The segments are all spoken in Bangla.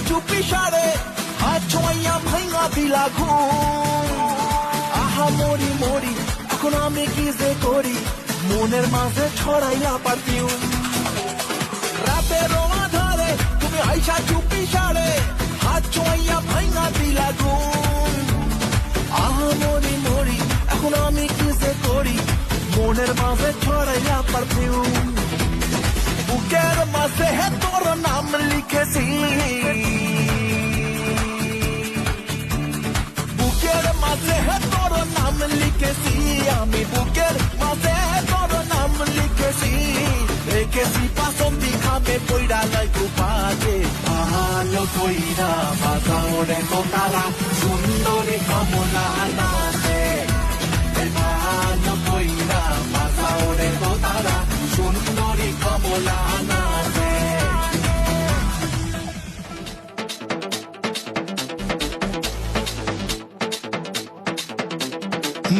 চুপি সারে হাত ছোঁয়া ভাঙা দিলা ঘুম। আহা মরি মরি এখন আমি কি যে করি, মনের মাঝে ছড়াইয়া পারফিউম। রাতের আধারে তুমি আইসা চুপি সারে হাত ছোঁয়া ভাঙা দিলা ঘুম। আহা মরি মরি এখন আমি কি যে করি, মনের মাঝে ছড়াইয়া পারফিউম। বুকের মাঝে তোর নাম লিখেছি, বুকের মাঝে তোর নাম লিখেছি, আমি বুকের মাঝে তোর নাম লিখেছি। রেখেছি পাসন্দি খামে পইরা লাইকু পাজে, ভালো কইরা বাজাও রে তোতারা সুন্দরী কমলা নাচে। ভালো কইরা বাজাও রে তোতারা সুন্দরী কমলা নাচে।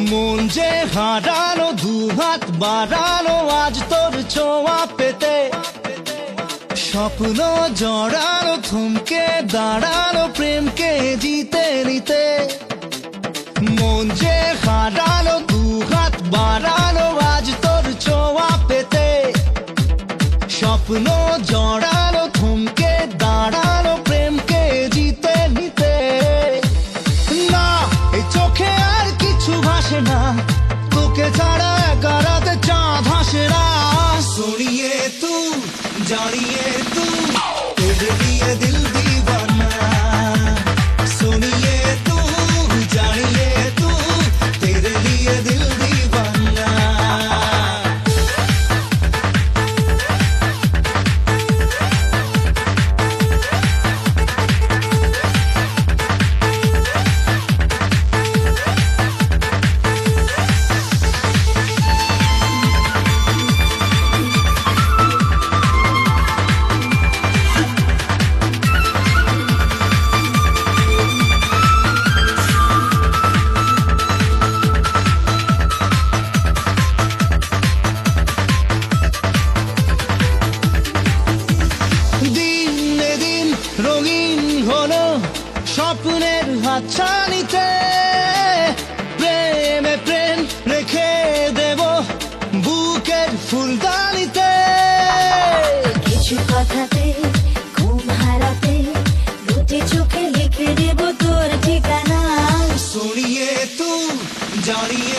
মন যে হারানো দুহাত বাড়ানো আজ তোর ছোঁয়া পেতে, স্বপ্ন জড়ানো থমকে দাঁড়ানো প্রেমকে জিতে নিতে। মন যে হারানো দুহাত বাড়ানো আজ তোর ছোঁয়া পেতে, স্বপ্ন জড়ানো থমকে দাঁড়ানো প্রেমকে জিতে নিতে। না এই চোখে আর কিছু ভাসে না, তোকে ছাড়া একা রাতে চাঁদ হাসে না। सुनिए तू जानिए तू तेरे लिए दिल दीवाना, सुनिए तू जानिए तू तेरे लिए दिल दीवाना। রঙিন হলো স্বপ্নের হাতছানিতে, প্রেমে প্রেম রেখে দেব বুকের ফুলদানিতে। কিছু কথাতে ঘুম হারাতে দুটি চোখে লিখে দেব তোর ঠিকানা। सुनिए तू जानिए